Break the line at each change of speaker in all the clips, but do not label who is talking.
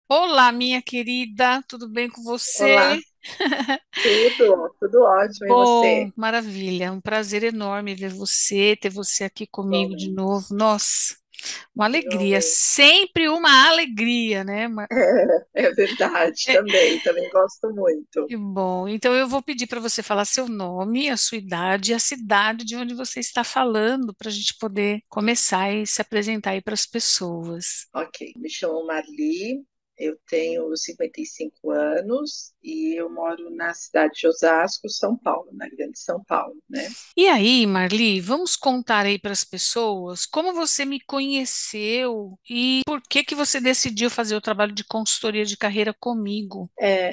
Olá, minha querida, tudo bem com
Olá,
você?
tudo ótimo, e
Bom,
você?
maravilha, um prazer enorme ver você, ter você aqui comigo de
Igualmente,
novo. Nossa, uma alegria,
igualmente.
sempre uma alegria, né?
É verdade,
É,
também gosto muito.
que bom. Então eu vou pedir para você falar seu nome, a sua idade e a cidade de onde você está falando, para a gente poder começar e se apresentar aí para as pessoas.
Ok, me chamo Marli, eu tenho 55 anos e eu moro na cidade de Osasco, São Paulo, na Grande São Paulo, né?
E aí, Marli, vamos contar aí para as pessoas como você me conheceu e por que que você decidiu fazer o trabalho de consultoria de carreira comigo?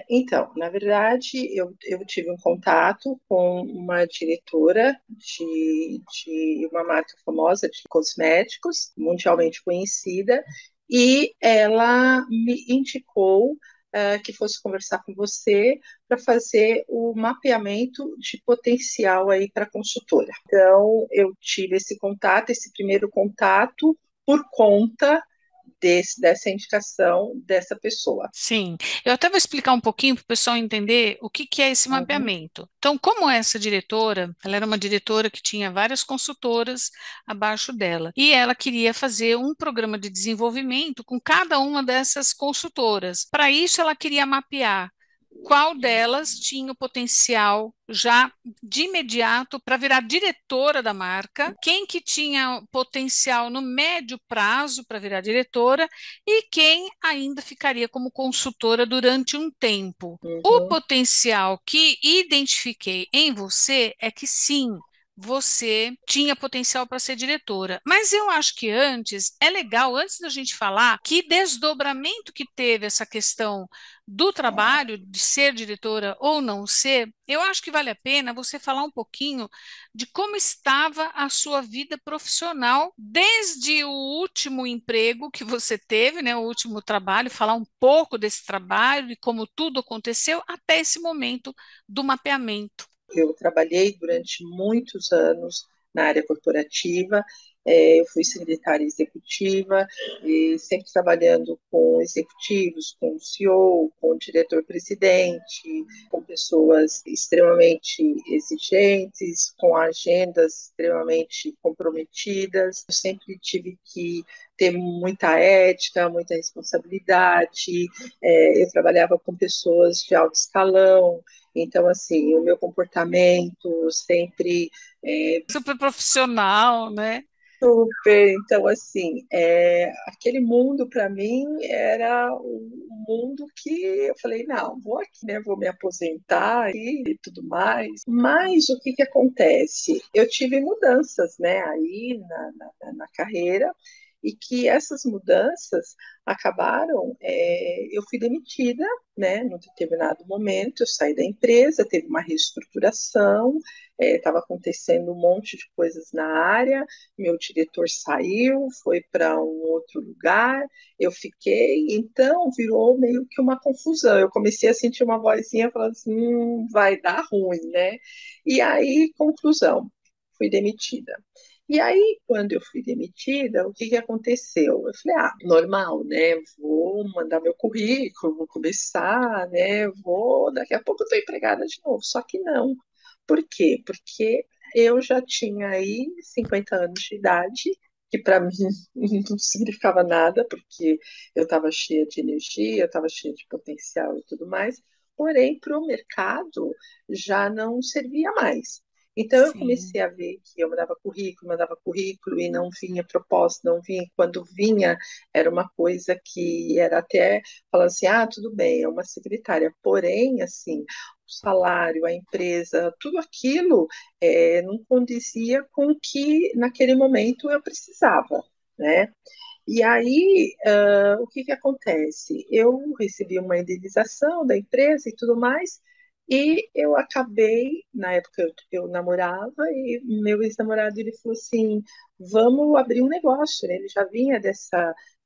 Então, na verdade, eu tive um contato com uma diretora de uma marca famosa de cosméticos, mundialmente conhecida, e ela me indicou que fosse conversar com você para fazer o mapeamento de potencial aí para a consultora. Então, eu tive esse contato, esse primeiro contato, por conta dessa indicação dessa pessoa.
Sim, eu até vou explicar um pouquinho para o pessoal entender o que que é esse
Uhum.
mapeamento. Então, como essa diretora, ela era uma diretora que tinha várias consultoras abaixo dela, e ela queria fazer um programa de desenvolvimento com cada uma dessas consultoras. Para isso, ela queria mapear qual delas tinha o potencial já de imediato para virar diretora da marca, quem que tinha potencial no médio prazo para virar diretora e quem ainda ficaria como consultora durante um tempo. O
Uhum.
potencial que identifiquei em você é que sim, você tinha potencial para ser diretora. Mas eu acho que antes, é legal, antes da gente falar, que desdobramento que teve essa questão do trabalho, de ser diretora ou não ser, eu acho que vale a pena você falar um pouquinho de como estava a sua vida profissional desde o último emprego que você teve, né, o último trabalho, falar um pouco desse trabalho e como tudo aconteceu até esse momento do mapeamento.
Eu trabalhei durante muitos anos na área corporativa, eu fui secretária executiva, e sempre trabalhando com executivos, com o CEO, com o diretor-presidente, com pessoas extremamente exigentes, com agendas extremamente comprometidas. Eu sempre tive que ter muita ética, muita responsabilidade. Eu trabalhava com pessoas de alto escalão, então, assim, o meu comportamento sempre
Super profissional, né?
super. Então, assim, aquele mundo para mim era um mundo que eu falei, não, vou aqui, né? Vou me aposentar e tudo mais. Mas o que que acontece? Eu tive mudanças, né? Aí na carreira e que essas mudanças acabaram, eu fui demitida, né? Num determinado momento, eu saí da empresa, teve uma reestruturação, estava acontecendo um monte de coisas na área, meu diretor saiu, foi para um outro lugar, eu fiquei, então virou meio que uma confusão. Eu comecei a sentir uma vozinha falando assim, vai dar ruim, né? E aí, conclusão, fui demitida. E aí, quando eu fui demitida, o que que aconteceu? Eu falei, normal, né? Vou mandar meu currículo, vou começar, né? Daqui a pouco eu estou empregada de novo. Só que não. Por quê? Porque eu já tinha aí 50 anos de idade, que para mim não significava nada, porque eu estava cheia de energia, eu estava cheia de potencial e tudo mais, porém, para o mercado já não servia mais. Então, eu
Sim.
comecei a ver que eu mandava currículo e não vinha proposta, não vinha. Quando vinha, era uma coisa que era até falando assim: tudo bem, é uma secretária. Porém, assim, o salário, a empresa, tudo aquilo não condizia com o que naquele momento eu precisava, né? E aí, o que que acontece? Eu recebi uma indenização da empresa e tudo mais, e eu acabei, na época eu namorava, e meu ex-namorado ele falou assim: vamos abrir um negócio, né? Ele já vinha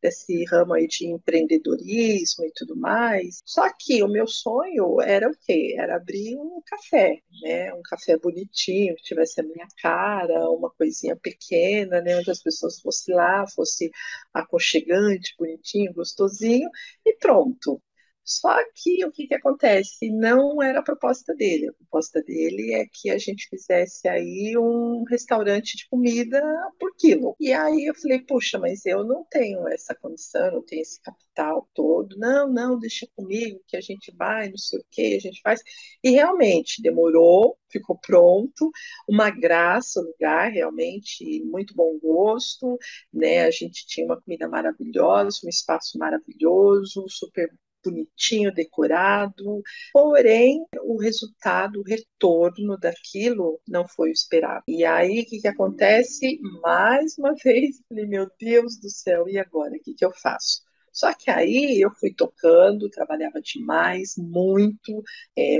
desse ramo aí de empreendedorismo e tudo mais. Só que o meu sonho era o quê? Era abrir um café, né? Um café bonitinho, que tivesse a minha cara, uma coisinha pequena, né? Onde as pessoas fossem lá, fosse aconchegante, bonitinho, gostosinho, e pronto. Só que o que que acontece? Não era a proposta dele. A proposta dele é que a gente fizesse aí um restaurante de comida por quilo. E aí eu falei, puxa, mas eu não tenho essa condição, não tenho esse capital todo. Não, não, deixa comigo que a gente vai, não sei o que, a gente faz. E realmente demorou, ficou pronto, uma graça o lugar, realmente muito bom gosto, né? A gente tinha uma comida maravilhosa, um espaço maravilhoso, super bonitinho, decorado, porém o resultado, o retorno daquilo não foi o esperado. E aí o que que acontece? Mais uma vez, falei, meu Deus do céu, e agora? O que que eu faço? Só que aí eu fui tocando, trabalhava demais, muito,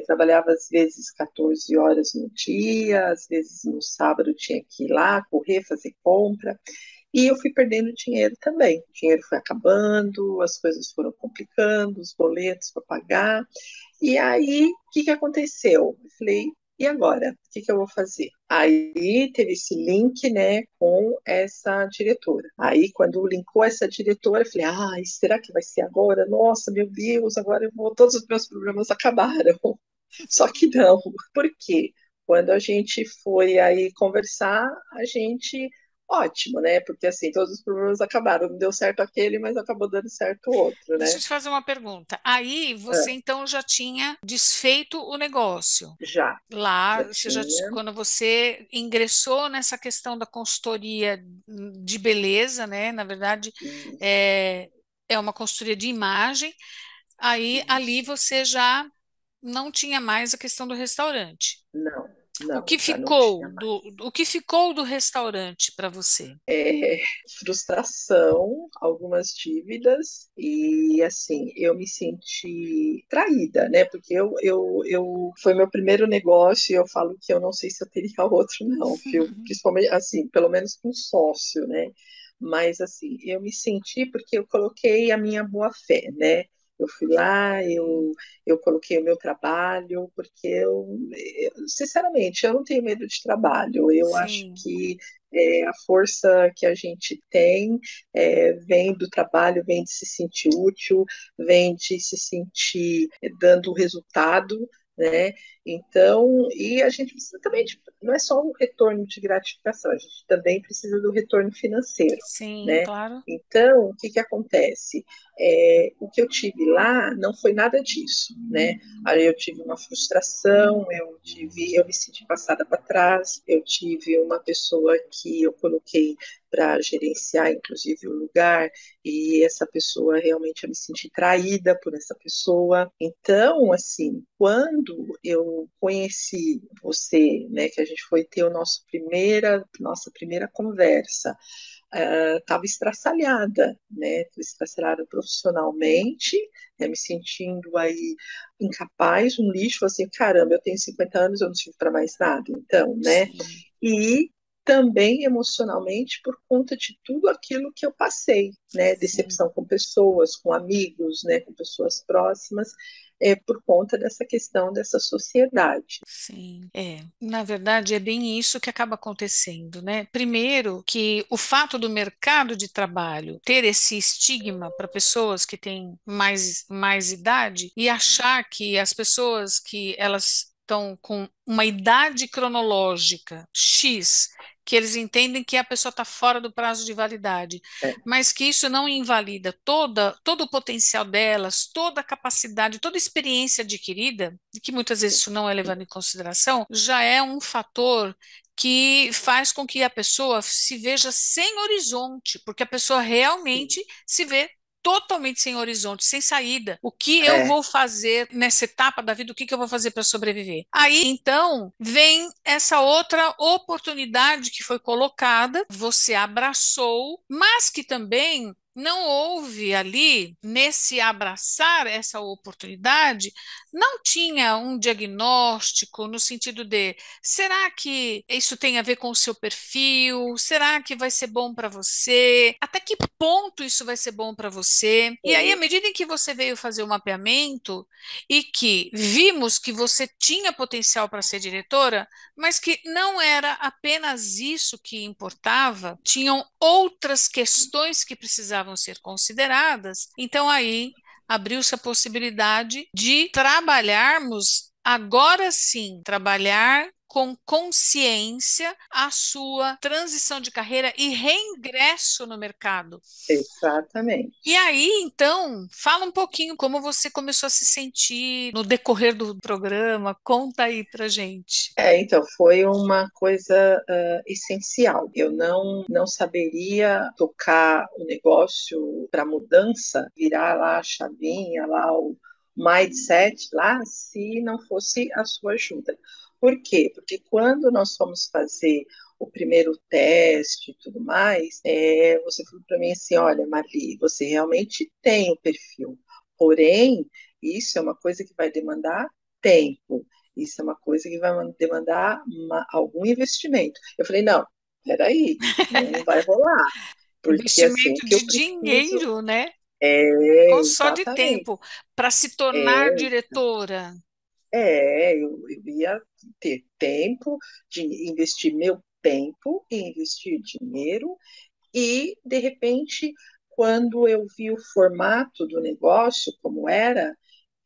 trabalhava às vezes 14 horas no dia, às vezes no sábado tinha que ir lá, correr, fazer compra. E eu fui perdendo dinheiro também. O dinheiro foi acabando, as coisas foram complicando, os boletos para pagar. E aí, o que que aconteceu? Eu falei, e agora? O que que eu vou fazer? Aí teve esse link, né, com essa diretora. Aí, quando linkou essa diretora, eu falei, ai, será que vai ser agora? Nossa, meu Deus, agora eu vou, todos os meus problemas acabaram. Só que não. Por quê? Quando a gente foi aí conversar, a gente ótimo, né? Porque assim, todos os problemas acabaram. Não deu certo aquele, mas acabou dando certo o outro,
Deixa
né?
eu te fazer uma pergunta. Aí você
É,
então já tinha desfeito o negócio.
já,
Lá,
já
você já,
tinha.
quando você ingressou nessa questão da consultoria de beleza, né? Na verdade,
Isso,
é, é uma consultoria de imagem. Aí ali
isso.
você já não tinha mais a questão do restaurante.
Não,
O
não,
que
já não tinha
ficou
mais.
o que ficou do restaurante para você?
É, frustração, algumas dívidas e assim, eu me senti traída, né? Porque eu foi meu primeiro negócio e eu falo que eu não sei se eu teria outro, não, viu? Principalmente assim, pelo menos com sócio, né? Mas assim, eu me senti porque eu coloquei a minha boa fé, né? Eu fui lá,
Sim,
eu coloquei o meu trabalho, porque sinceramente, eu não tenho medo de trabalho. Eu acho
sim,
que a força que a gente tem vem do trabalho, vem de se sentir útil, vem de se sentir dando resultado, né? Então, e a gente precisa também, não é só um retorno de gratificação, a gente também precisa do retorno financeiro,
sim,
né?
claro.
Então, o que que acontece? O que eu tive lá não foi nada disso, né? Aí eu tive uma frustração, eu me senti passada para trás, eu tive uma pessoa que eu coloquei para gerenciar, inclusive, o lugar, e essa pessoa realmente eu me senti traída por essa pessoa. Então, assim, quando eu conheci você, né, que a gente foi ter nossa primeira conversa, estava estraçalhada, né? Estraçalhada profissionalmente, né? Me sentindo aí incapaz, um lixo, assim, caramba, eu tenho 50 anos, eu não sirvo para mais nada, então, né?
Sim.
E também emocionalmente por conta de tudo aquilo que eu passei, né?
Sim,
Decepção com pessoas, com amigos, né? Com pessoas próximas, por conta dessa questão dessa sociedade.
sim. É, na verdade, é bem isso que acaba acontecendo, né? Primeiro, que o fato do mercado de trabalho ter esse estigma para pessoas que têm mais idade e achar que as pessoas que elas estão com uma idade cronológica X, que eles entendem que a pessoa está fora do prazo de validade,
É,
mas que isso não invalida todo o potencial delas, toda a capacidade, toda a experiência adquirida, e que muitas vezes isso não é levado em consideração, já é um fator que faz com que a pessoa se veja sem horizonte, porque a pessoa
sim,
realmente se vê totalmente sem horizonte, sem saída. O que eu
é,
vou fazer nessa etapa da vida? O que que eu vou fazer para sobreviver? Aí, então, vem essa outra oportunidade que foi colocada, você abraçou, mas que também não houve ali, nesse abraçar essa oportunidade, não tinha um diagnóstico no sentido de, será que isso tem a ver com o seu perfil? Será que vai ser bom para você? Até que ponto isso vai ser bom para você? E aí, à
Sim,
medida em que você veio fazer o mapeamento e que vimos que você tinha potencial para ser diretora, mas que não era apenas isso que importava, tinham outras questões que precisavam ser consideradas. Então, aí abriu-se a possibilidade de trabalharmos, agora sim, trabalhar com consciência a sua transição de carreira e reingresso no mercado. E
exatamente.
aí, então, fala um pouquinho como você começou a se sentir no decorrer do programa, conta aí pra gente.
Então, foi uma coisa essencial. Eu não saberia tocar o negócio para mudança, virar lá a chavinha, lá o mindset, lá, se não fosse a sua ajuda. Por quê? Porque quando nós fomos fazer o primeiro teste e tudo mais, você falou para mim assim, olha, Marli, você realmente tem o perfil, porém, isso é uma coisa que vai demandar tempo. Isso é uma coisa que vai demandar algum investimento. Eu falei, não, peraí, não vai rolar, porque assim, o
Investimento
que eu
de
preciso
dinheiro, né?
é
Ou só de
exatamente,
tempo para se tornar
é,
diretora.
eu ia ter tempo de investir meu tempo e investir dinheiro e, de repente, quando eu vi o formato do negócio, como era,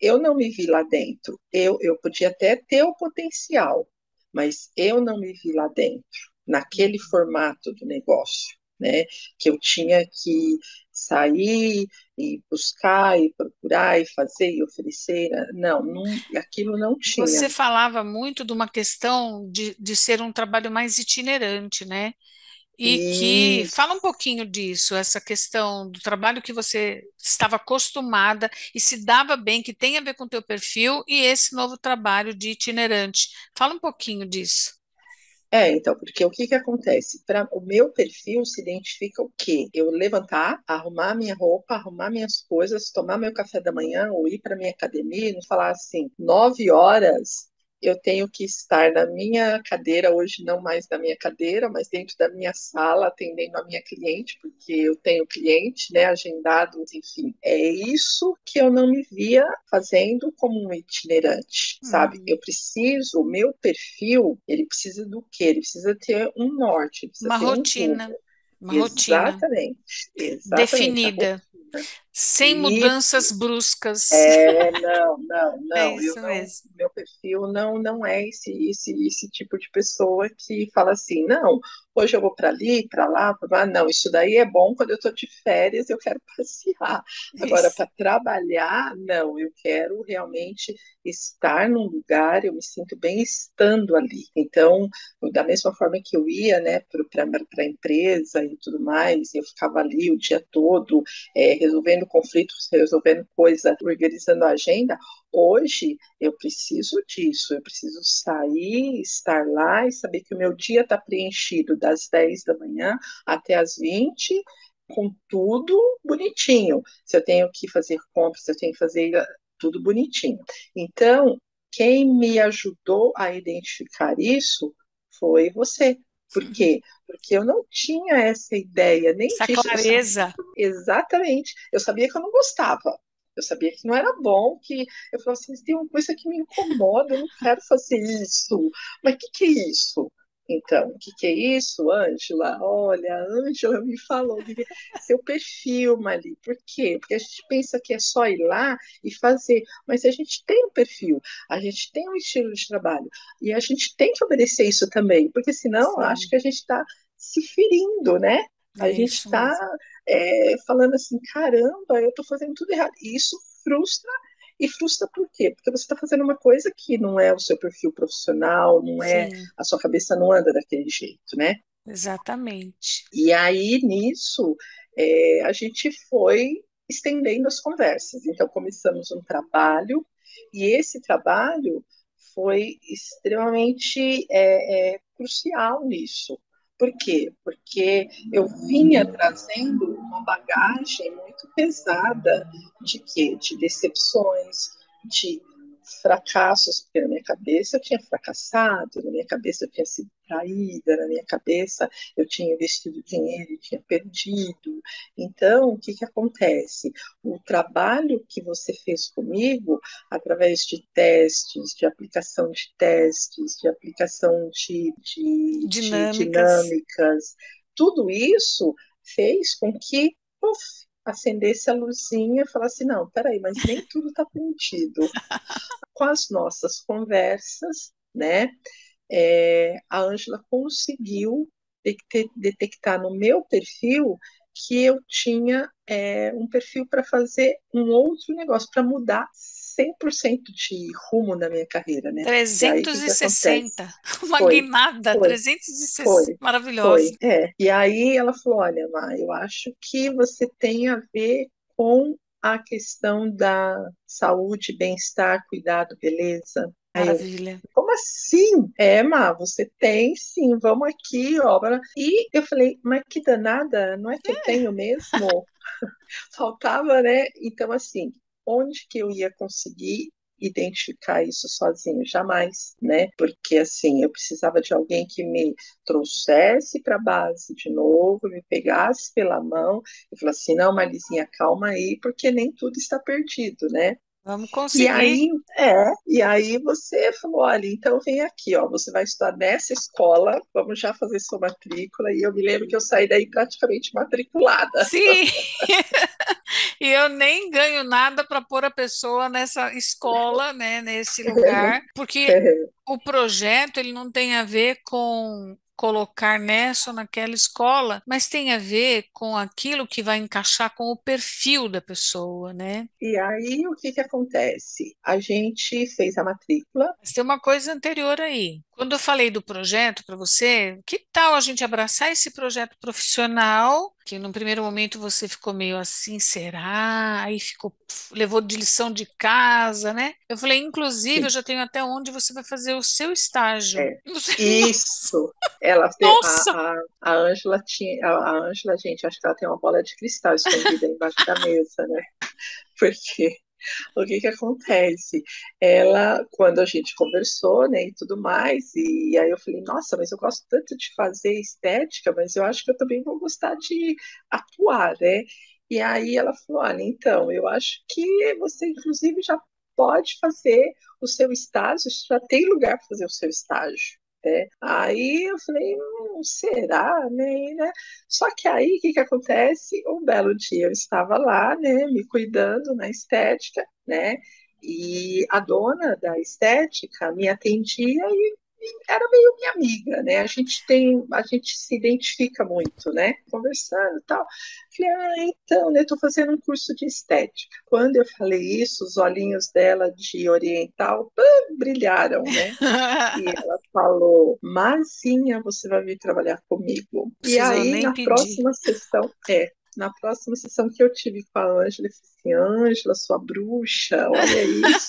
eu não me vi lá dentro. Eu podia até ter o potencial, mas eu não me vi lá dentro, naquele formato do negócio, né? Que eu tinha que sair e buscar e procurar e fazer e oferecer. Não, aquilo não
Você
tinha.
falava muito de uma questão de ser um trabalho mais itinerante, né? E que
E
fala um pouquinho disso, essa questão do trabalho que você estava acostumada e se dava bem, que tem a ver com o teu perfil, e esse novo trabalho de itinerante. Fala um pouquinho disso.
então, porque o que que acontece? Para o meu perfil se identifica o quê? Eu levantar, arrumar minha roupa, arrumar minhas coisas, tomar meu café da manhã ou ir para minha academia e não falar assim, 9 horas eu tenho que estar na minha cadeira, hoje não mais na minha cadeira, mas dentro da minha sala, atendendo a minha cliente, porque eu tenho cliente, né, agendado, enfim. É isso que eu não me via fazendo como um itinerante, sabe? Eu
Uhum.
preciso, o meu perfil, ele precisa do quê? Ele precisa ter um norte, ele precisa
Uma
ter um
rotina,
rumo.
uma rotina
Exatamente, a
definida,
rotina.
sem
Isso,
mudanças bruscas. É
não,
isso mesmo.
meu perfil não é esse tipo de pessoa que fala assim, não, hoje eu vou para ali, para lá, não, isso daí é bom quando eu estou de férias, eu quero passear. Agora,
Isso.
para trabalhar, não, eu quero realmente estar num lugar, eu me sinto bem estando ali. Então, da mesma forma que eu ia, né, para a empresa e tudo mais, eu ficava ali o dia todo, resolvendo conflitos, resolvendo coisa, organizando a agenda. Hoje eu preciso disso, eu preciso sair, estar lá e saber que o meu dia está preenchido das 10 da manhã até as 20, com tudo bonitinho. Se eu tenho que fazer compras, se eu tenho que fazer tudo bonitinho. Então, quem me ajudou a identificar isso foi você. Por quê? Porque eu não tinha essa ideia nem
Essa
disso. Eu sabia
clareza.
exatamente. Eu sabia que eu não gostava. Eu sabia que não era bom, que eu falava assim, tem uma coisa que me incomoda, eu não quero fazer isso. Mas o que é isso? Então, o que é isso, Ângela? Olha, a Ângela me falou que seu perfil, Mali. Por quê? Porque a gente pensa que é só ir lá e fazer, mas a gente tem um perfil, a gente tem um estilo de trabalho e a gente tem que obedecer isso também, porque senão eu acho
Sim,
que a gente está se ferindo, né? A
é
gente
isso
está
mesmo.
falando assim, caramba, eu estou fazendo tudo errado. E isso frustra, e frustra por quê? Porque você está fazendo uma coisa que não é o seu perfil profissional, não é,
Sim,
a sua cabeça não anda daquele jeito, né?
exatamente.
E aí, nisso, a gente foi estendendo as conversas. Então, começamos um trabalho, e esse trabalho foi extremamente crucial nisso, Por quê? Porque eu vinha trazendo uma bagagem muito pesada de quê? De decepções, de fracassos, porque na minha cabeça eu tinha fracassado, na minha cabeça eu tinha sido traída, na minha cabeça eu tinha investido dinheiro e tinha perdido. Então, o que que acontece? O trabalho que você fez comigo, através de testes, de aplicação de testes, de aplicação de
Dinâmicas.
dinâmicas, tudo isso fez com que uf, acendesse a luzinha e falasse, não, peraí, mas nem tudo está permitido. Com as nossas conversas, né, a Ângela conseguiu detectar no meu perfil que eu tinha um perfil para fazer um outro negócio, para mudar 100% de rumo na minha carreira, né? E aí, o que que acontece?
360, uma
Foi,
guinada,
foi, foi,
360, maravilhosa.
foi. E aí ela falou, olha, Má, eu acho que você tem a ver com a questão da saúde, bem-estar, cuidado, beleza. Aí eu,
Maravilha.
como assim? Má, você tem sim, vamos aqui, ó. E eu falei, mas que danada, não é que eu tenho mesmo? Faltava, né? Então, assim, onde que eu ia conseguir identificar isso sozinho? Jamais, né? Porque, assim, eu precisava de alguém que me trouxesse para a base de novo, me pegasse pela mão e falasse assim, não, Marizinha, calma aí, porque nem tudo está perdido, né?
Vamos
E
conseguir.
aí, você falou, olha, então vem aqui, ó, você vai estudar nessa escola, vamos já fazer sua matrícula, e eu me lembro que eu saí daí praticamente matriculada.
Sim, e eu nem ganho nada para pôr a pessoa nessa escola, né, nesse lugar, porque o projeto ele não tem a ver com colocar nessa ou naquela escola, mas tem a ver com aquilo que vai encaixar com o perfil da pessoa, né?
E aí, o que que acontece? A gente fez a matrícula.
Mas tem uma coisa anterior aí. Quando eu falei do projeto para você, que tal a gente abraçar esse projeto profissional, que no primeiro momento você ficou meio assim, será? Aí ficou, levou de lição de casa, né? Eu falei, inclusive, eu
Sim,
já tenho até onde você vai fazer o seu estágio.
é.
Você, nossa,
Isso. Ela,
nossa!
a Ângela tinha, a Ângela, gente, acho que ela tem uma bola de cristal escondida embaixo da mesa, né? Porque o que que acontece? Ela, quando a gente conversou, né, e tudo mais, e aí eu falei, nossa, mas eu gosto tanto de fazer estética, mas eu acho que eu também vou gostar de atuar, né? E aí ela falou, olha, então, eu acho que você, inclusive, já pode fazer o seu estágio, já tem lugar para fazer o seu estágio. Né? Aí eu falei, será, né? Só que aí, o que que acontece? Um belo dia eu estava lá, né, me cuidando na estética, né, e a dona da estética me atendia e era meio minha amiga, né, a gente se identifica muito, né, conversando e tal. Falei, então, né, estou fazendo um curso de estética. Quando eu falei isso, os olhinhos dela de oriental, brilharam, né, e ela falou, Marcinha, você vai vir trabalhar comigo. E
Precisou
aí,
nem pedir.
na próxima sessão que eu tive com a Ângela, eu falei assim, Ângela, sua bruxa, olha isso.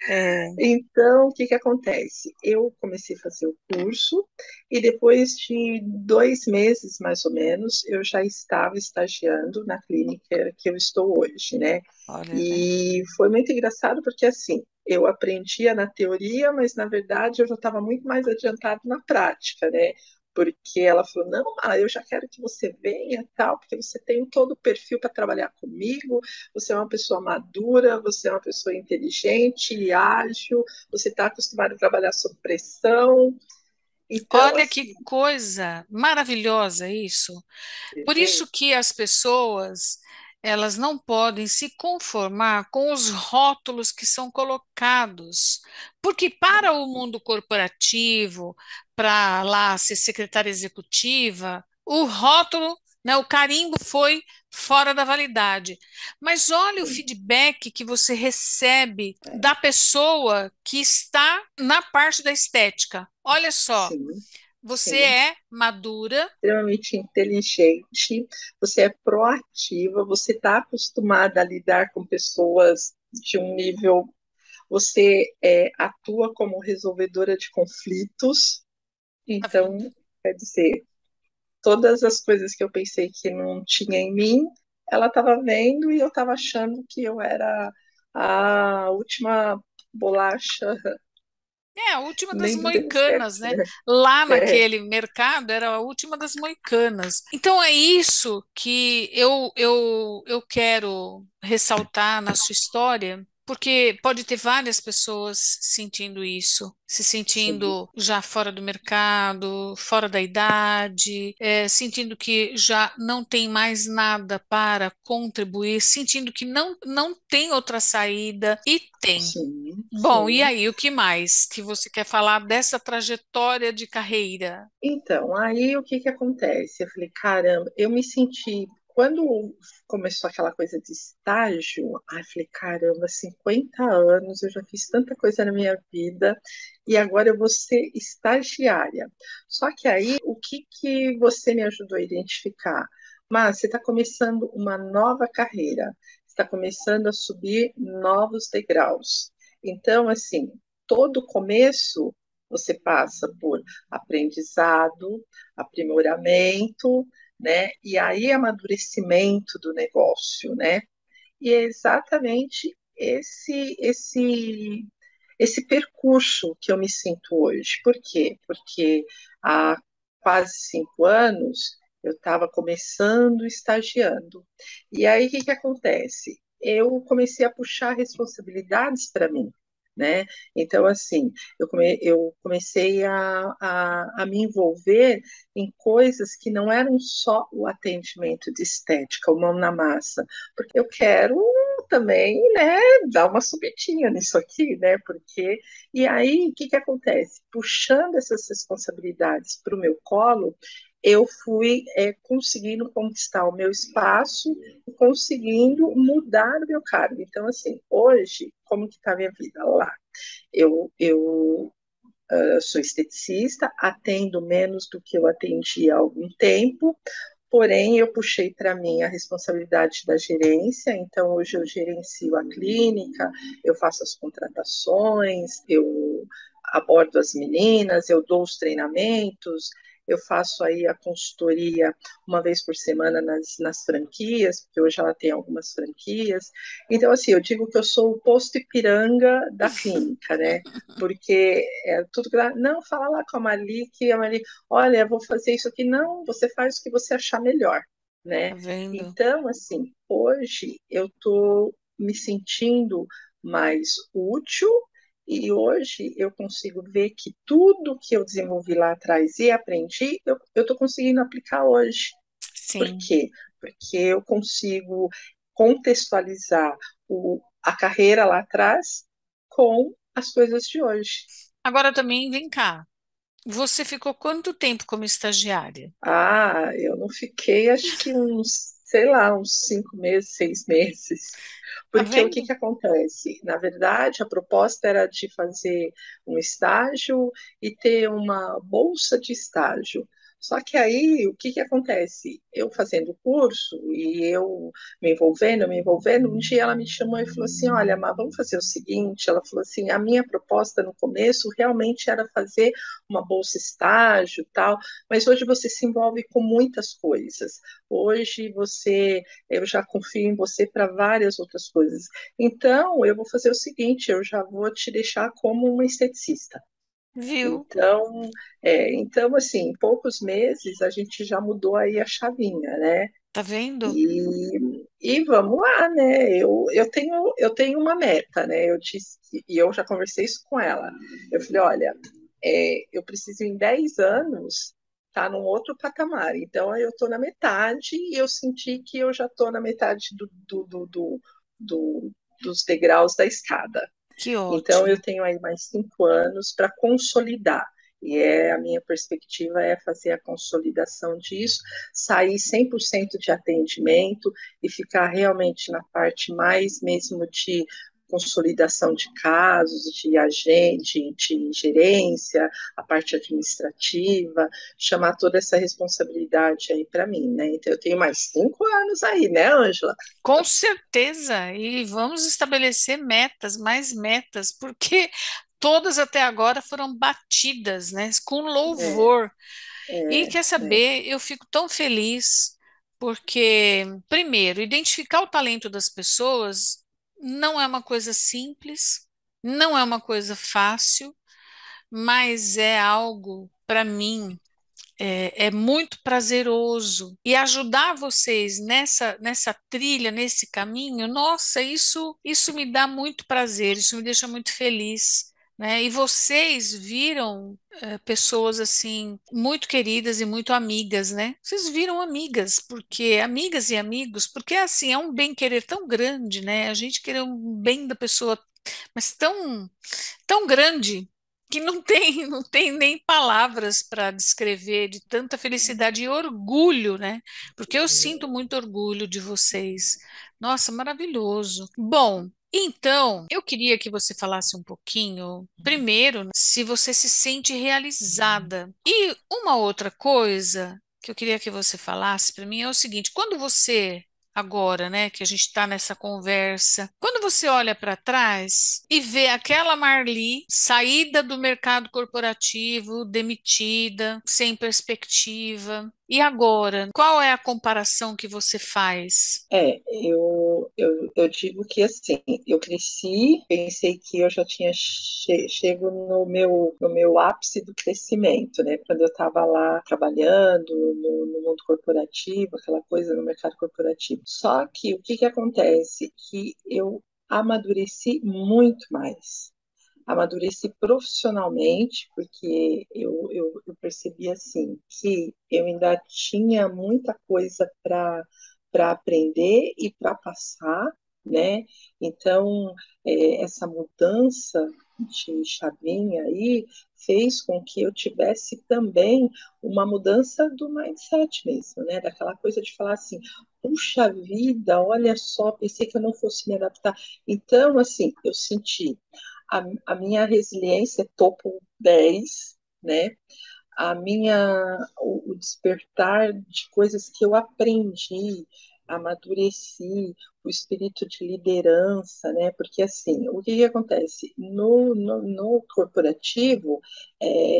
É,
Então, o que que acontece? Eu comecei a fazer o curso e depois de 2 meses, mais ou menos, eu já estava estagiando na clínica que eu estou hoje, né?
olha, né?
E foi muito engraçado porque, assim, eu aprendia na teoria, mas, na verdade, eu já estava muito mais adiantado na prática, né? Porque ela falou, não, eu já quero que você venha, tal, porque você tem todo o perfil para trabalhar comigo, você é uma pessoa madura, você é uma pessoa inteligente e ágil, você está acostumado a trabalhar sob pressão. Então,
Olha que
assim,
coisa maravilhosa isso. Por isso que as pessoas, elas não podem se conformar com os rótulos que são colocados, porque para o mundo corporativo, para lá ser secretária executiva, o rótulo, né, o carimbo foi fora da validade. Mas olha o
sim,
feedback que você recebe
é,
da pessoa que está na parte da estética. Olha só,
sim,
você
sim,
é madura.
extremamente inteligente, você é proativa, você está acostumada a lidar com pessoas de um nível, você atua como resolvedora de conflitos,
Tá
então
vendo?
Quer dizer, todas as coisas que eu pensei que não tinha em mim, ela estava vendo e eu estava achando que eu era a última bolacha,
É a última das
nem do deserto,
moicanas, né?
né?
Lá
É,
naquele mercado era a última das moicanas. Então é isso que eu quero ressaltar na sua história, porque pode ter várias pessoas sentindo isso, se
sim,
sentindo já fora do mercado, fora da idade, sentindo que já não tem mais nada para contribuir, sentindo que não tem outra saída, e tem.
sim,
Bom, e
sim.
aí, o que mais que você quer falar dessa trajetória de carreira?
Então, aí o que que acontece? Eu falei, caramba, eu me senti. Quando começou aquela coisa de estágio, aí eu falei, caramba, 50 anos, eu já fiz tanta coisa na minha vida e agora eu vou ser estagiária. Só que aí, o que que você me ajudou a identificar? Mas você está começando uma nova carreira, está começando a subir novos degraus. Então, assim, todo começo você passa por aprendizado, aprimoramento, né? E aí amadurecimento do negócio, né? E é exatamente esse percurso que eu me sinto hoje. Por quê? Porque há quase 5 anos eu estava começando, estagiando. E aí o que que acontece? Eu comecei a puxar responsabilidades para mim, né? Então, assim, eu comecei a me envolver em coisas que não eram só o atendimento de estética, o mão na massa, porque eu quero também, né, dar uma subidinha nisso aqui, né? Porque e aí o que que acontece? Puxando essas responsabilidades para o meu colo, eu fui conseguindo conquistar o meu espaço e conseguindo mudar o meu cargo. Então, assim, hoje, como que está a minha vida lá? Eu sou esteticista, atendo menos do que eu atendia há algum tempo, porém eu puxei para mim a responsabilidade da gerência, então hoje eu gerencio a clínica, eu faço as contratações, eu abordo as meninas, eu dou os treinamentos, eu faço aí a consultoria uma vez por semana nas franquias, porque hoje ela tem algumas franquias. Então, assim, eu digo que eu sou o posto Ipiranga da clínica, né? Porque é tudo que ela, não, fala lá com a Marli, que a Marli, olha, eu vou fazer isso aqui. Não, você faz o que você achar melhor, né?
Tá vendo?
Então, assim, hoje eu estou me sentindo mais útil e hoje eu consigo ver que tudo que eu desenvolvi lá atrás e aprendi, eu estou conseguindo aplicar hoje. Por
Sim.
quê? Porque eu consigo contextualizar a carreira lá atrás com as coisas de hoje.
Agora também, vem cá. Você ficou quanto tempo como estagiária?
Ah, eu não fiquei, acho que uns, sei lá, uns 5 meses, 6 meses.
Tá
Porque o que
vendo?
que acontece? Na verdade, a proposta era de fazer um estágio e ter uma bolsa de estágio. Só que aí, o que que acontece? Eu fazendo o curso e eu me envolvendo, um dia ela me chamou e falou assim, olha, Má, vamos fazer o seguinte, ela falou assim, a minha proposta no começo realmente era fazer uma bolsa estágio e tal, mas hoje você se envolve com muitas coisas. Hoje eu já confio em você para várias outras coisas. Então, eu vou fazer o seguinte, eu já vou te deixar como uma esteticista.
Viu?
Então, assim, em poucos meses a gente já mudou aí a chavinha, né?
Tá vendo?
E vamos lá, né? Eu tenho uma meta, né? Eu disse, e eu já conversei isso com ela. Eu falei, olha, eu preciso em 10 anos estar num outro patamar. Então, eu estou na metade e eu senti que eu já estou na metade do, dos degraus da escada.
Que
Então, eu
ótimo.
tenho aí mais 5 anos para consolidar. E a minha perspectiva é fazer a consolidação disso, sair 100% de atendimento e ficar realmente na parte mais mesmo de consolidação de casos, de agente, de gerência, a parte administrativa, chamar toda essa responsabilidade aí para mim, né? Então, eu tenho mais 5 anos aí, né, Ângela?
Com certeza. E vamos estabelecer metas, mais metas, porque todas até agora foram batidas, né? Com
É,
louvor. E
é,
quer
é.
saber, eu fico tão feliz porque, primeiro, identificar o talento das pessoas não é uma coisa simples, não é uma coisa fácil, mas é algo, para mim, é muito prazeroso. E ajudar vocês nessa trilha, nesse caminho, nossa, isso me dá muito prazer, isso me deixa muito feliz. Né? E vocês viram pessoas assim muito queridas e muito amigas, né? Vocês viram amigas, porque amigas e amigos, porque assim é um bem-querer tão grande, né? A gente querer um bem da pessoa, mas tão grande que não tem nem palavras para descrever de tanta felicidade e orgulho, né? Porque eu sinto muito orgulho de vocês. Nossa, maravilhoso. Bom, então, eu queria que você falasse um pouquinho, primeiro, né, se você se sente realizada. E uma outra coisa que eu queria que você falasse para mim é o seguinte: quando você agora, né, que a gente está nessa conversa, quando você olha para trás e vê aquela Marli saída do mercado corporativo, demitida, sem perspectiva, e agora, qual é a comparação que você faz?
Eu digo que assim, eu cresci, pensei que eu já tinha chego no meu ápice do crescimento, né? Quando eu estava lá trabalhando no mundo corporativo, aquela coisa no mercado corporativo. Só que o que que acontece? Que eu amadureci muito mais. Amadureci profissionalmente, porque eu percebi assim que eu ainda tinha muita coisa para aprender e para passar, né? Então, essa mudança de chavinha aí fez com que eu tivesse também uma mudança do mindset mesmo, né? Daquela coisa de falar assim, puxa vida, olha só, pensei que eu não fosse me adaptar. Então, assim, eu senti a minha resiliência é topo 10, né? O despertar de coisas que eu aprendi, amadureci, o espírito de liderança, né? Porque assim, o que que acontece? No corporativo,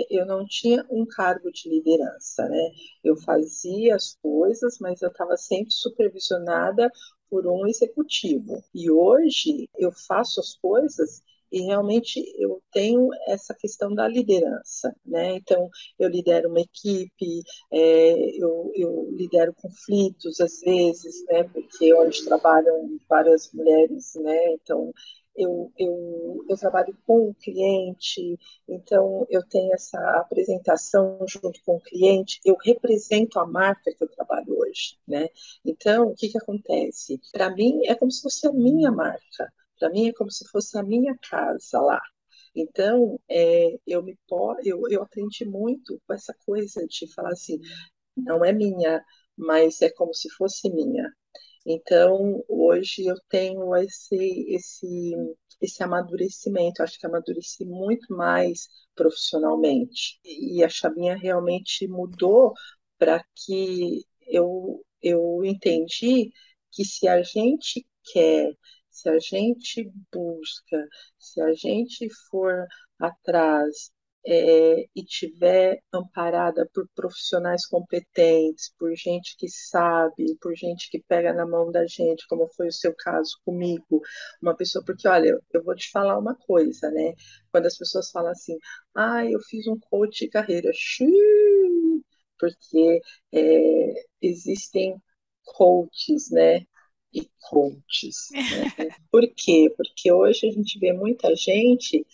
eu não tinha um cargo de liderança, né? Eu fazia as coisas, mas eu estava sempre supervisionada por um executivo. E hoje eu faço as coisas e realmente eu tenho essa questão da liderança, né? Então, eu lidero uma equipe, eu lidero conflitos às vezes, né? Porque onde trabalham várias mulheres, né? Então, eu trabalho com o cliente, então eu tenho essa apresentação junto com o cliente, eu represento a marca que eu trabalho hoje, né? Então, o que que acontece? Para mim, é como se fosse a minha marca. Para mim é como se fosse a minha casa lá. Então, eu aprendi muito com essa coisa de falar assim, não é minha, mas é como se fosse minha. Então, hoje eu tenho esse amadurecimento, acho que amadureci muito mais profissionalmente. E a chavinha realmente mudou para que eu entendi que se a gente quer, se a gente busca, se a gente for atrás e tiver amparada por profissionais competentes, por gente que sabe, por gente que pega na mão da gente, como foi o seu caso comigo, uma pessoa, porque olha, eu vou te falar uma coisa, né? Quando as pessoas falam assim, eu fiz um coach de carreira, xiii, porque existem coaches, né? E coaches, né? Por quê? Porque hoje a gente vê muita gente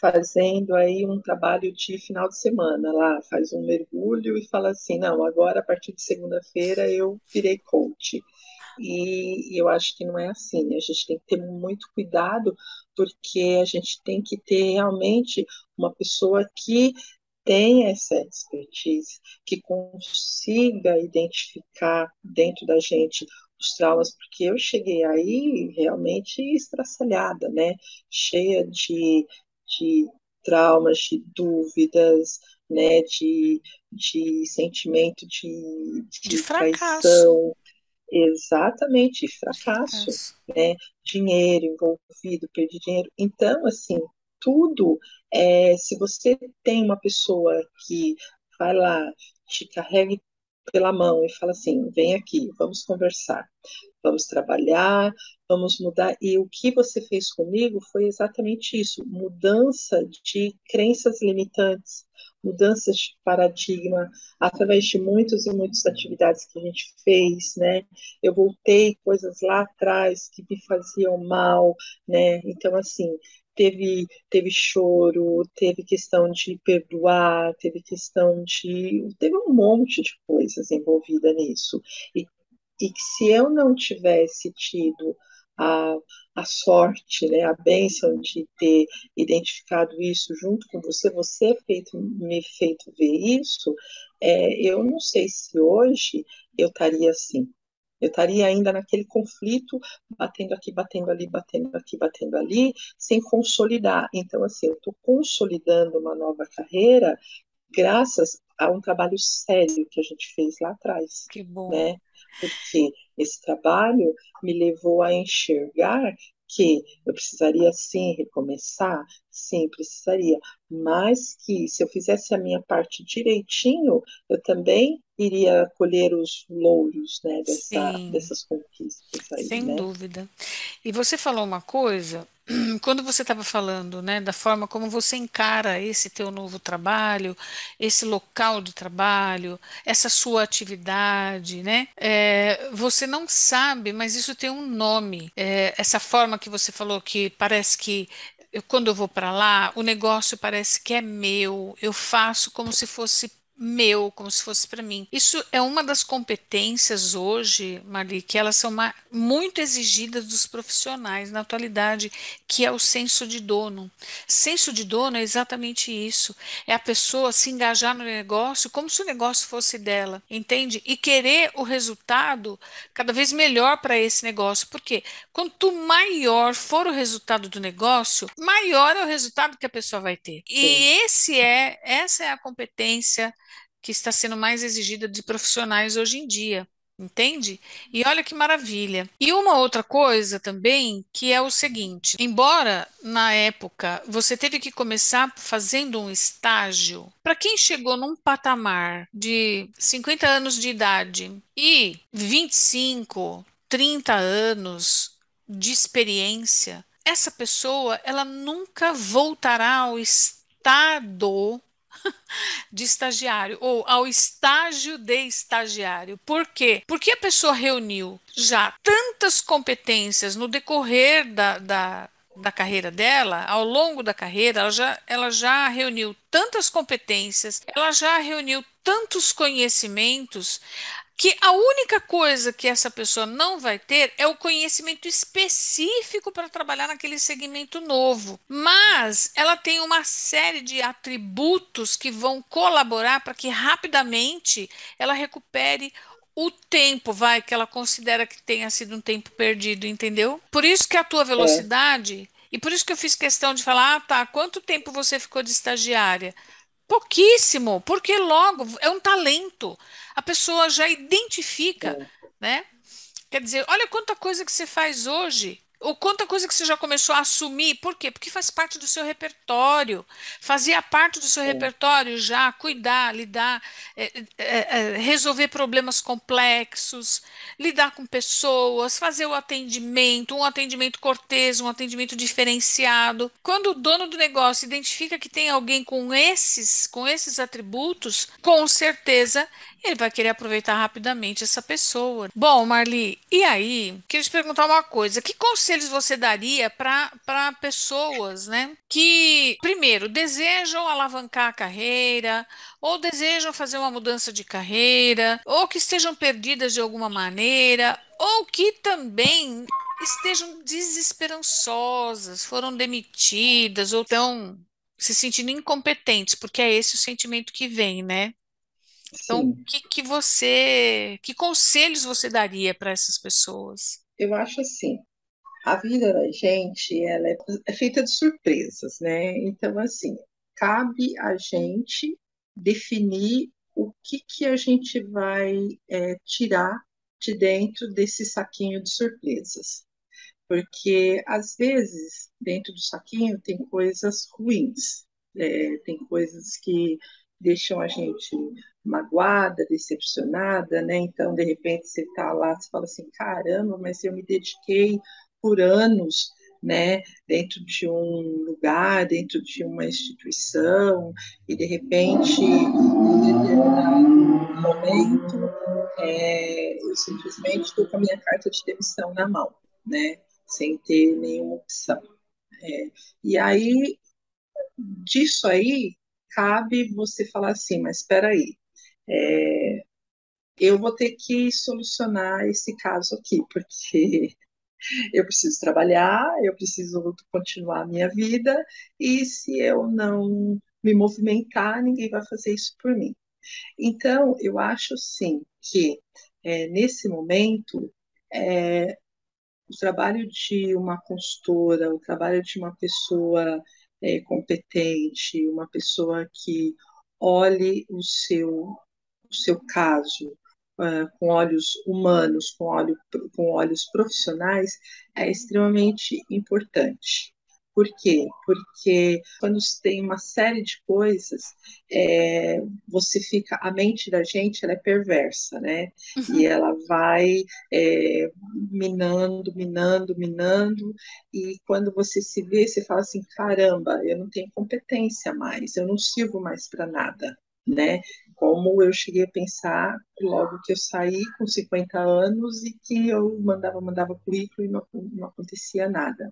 fazendo aí um trabalho de final de semana lá, faz um mergulho e fala assim, não, agora a partir de segunda-feira eu virei coach. E eu acho que não é assim, né? A gente tem que ter muito cuidado, porque a gente tem que ter realmente uma pessoa que tenha essa expertise, que consiga identificar dentro da gente os traumas, porque eu cheguei aí realmente estraçalhada, né? Cheia de traumas, de dúvidas, né? De sentimento
De
de
fracasso,
traição, exatamente,
de
fracasso,
fracasso.
né? Dinheiro envolvido, perdi dinheiro. Então, assim, tudo, se você tem uma pessoa que vai lá, te carregue pela mão e fala assim: vem aqui, vamos conversar, vamos trabalhar, vamos mudar. E o que você fez comigo foi exatamente isso: mudança de crenças limitantes, mudanças de paradigma, através de muitas e muitas atividades que a gente fez, né? Eu voltei coisas lá atrás que me faziam mal, né? Então, assim, teve choro, teve questão de perdoar, teve um monte de coisas envolvida nisso. E, e que se eu não tivesse tido a, a sorte, né, a bênção de ter identificado isso junto com você, me feito ver isso, eu não sei se hoje eu estaria assim. Eu estaria ainda naquele conflito, batendo aqui, batendo ali, batendo aqui, batendo ali, sem consolidar. Então, assim, eu estou consolidando uma nova carreira graças a um trabalho sério que a gente fez lá atrás,
Que bom.
né? Porque esse trabalho me levou a enxergar que eu precisaria sim recomeçar, sim, precisaria, mas que se eu fizesse a minha parte direitinho, eu também iria colher os louros, né,
Sim,
dessas conquistas aí,
sem
né?
dúvida. E você falou uma coisa, quando você estava falando, né, da forma como você encara esse teu novo trabalho, esse local de trabalho, essa sua atividade, né? Você não sabe, mas isso tem um nome. Essa forma que você falou que parece que quando eu vou para lá, o negócio parece que é meu, eu faço como se fosse meu, como se fosse para mim. Isso é uma das competências hoje, Marli, que elas são muito exigidas dos profissionais na atualidade, que é o senso de dono. Senso de dono é exatamente isso. É a pessoa se engajar no negócio como se o negócio fosse dela, entende? E querer o resultado cada vez melhor para esse negócio. Porque quanto maior for o resultado do negócio, maior é o resultado que a pessoa vai ter.
Sim,
E essa é a competência que está sendo mais exigida de profissionais hoje em dia. Entende? E olha que maravilha. E uma outra coisa também, que é o seguinte: embora na época você teve que começar fazendo um estágio, para quem chegou num patamar de 50 anos de idade e 25, 30 anos de experiência, essa pessoa ela nunca voltará ao estado de estagiário ou ao estágio de estagiário. Por quê? Porque a pessoa reuniu já tantas competências no decorrer da carreira dela, ao longo da carreira, ela já reuniu tantas competências, ela já reuniu tantos conhecimentos que a única coisa que essa pessoa não vai ter é o conhecimento específico para trabalhar naquele segmento novo. Mas ela tem uma série de atributos que vão colaborar para que rapidamente ela recupere o tempo, vai, que ela considera que tenha sido um tempo perdido, entendeu? Por isso que a tua
é,
velocidade, e por isso que eu fiz questão de falar, ah, tá, quanto tempo você ficou de estagiária? Pouquíssimo, porque logo é um talento. A pessoa já identifica,
é,
né? Quer dizer, olha quanta coisa que você faz hoje, ou quanta coisa que você já começou a assumir. Por quê? Porque faz parte do seu repertório. Fazia parte do seu
é,
repertório já cuidar, lidar, resolver problemas complexos, lidar com pessoas, fazer o atendimento, um atendimento cortês, um atendimento diferenciado. Quando o dono do negócio identifica que tem alguém com esses atributos, com certeza ele vai querer aproveitar rapidamente essa pessoa. Bom, Marli, e aí? Queria te perguntar uma coisa: que conselhos você daria para pessoas, né, que, primeiro, desejam alavancar a carreira, ou desejam fazer uma mudança de carreira, ou que estejam perdidas de alguma maneira, ou que também estejam desesperançosas, foram demitidas, ou estão se sentindo incompetentes, porque é esse o sentimento que vem, né? Então,
sim.
que conselhos você daria para essas pessoas?
Eu acho assim, a vida da gente, ela é feita de surpresas, né? Então, assim, cabe a gente definir o que que a gente vai tirar de dentro desse saquinho de surpresas. Porque, às vezes, dentro do saquinho tem coisas ruins, tem coisas deixam a gente magoada, decepcionada, né? Então, de repente, você está lá, você fala assim, caramba, mas eu me dediquei por anos, né, dentro de um lugar, dentro de uma instituição, e de repente, em determinado momento, eu simplesmente estou com a minha carta de demissão na mão, né, sem ter nenhuma opção. E aí, disso aí, cabe você falar assim, mas espera aí, eu vou ter que solucionar esse caso aqui, porque eu preciso trabalhar, eu preciso continuar a minha vida, e se eu não me movimentar, ninguém vai fazer isso por mim. Então, eu acho sim que nesse momento o trabalho de uma consultora, o trabalho de uma pessoa competente, uma pessoa que olhe o seu caso com olhos humanos, com olhos profissionais, é extremamente importante. Por quê? Porque quando se tem uma série de coisas, você fica, a mente da gente ela é perversa, né? E ela vai minando, minando, minando, e quando você se vê, você fala assim, caramba, eu não tenho competência mais, eu não sirvo mais para nada, né? Como eu cheguei a pensar logo que eu saí com 50 anos e que eu mandava currículo e não acontecia nada.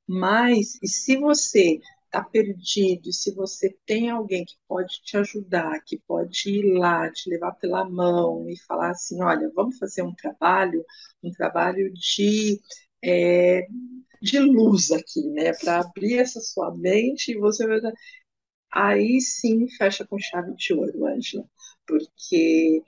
Mas, e se você está perdido, e se você tem alguém que pode te ajudar, que pode ir lá, te levar pela mão e falar assim, olha, vamos fazer um trabalho é, de luz aqui, né, para abrir essa sua mente e você vai aí sim fecha com chave de ouro, Ângela, porque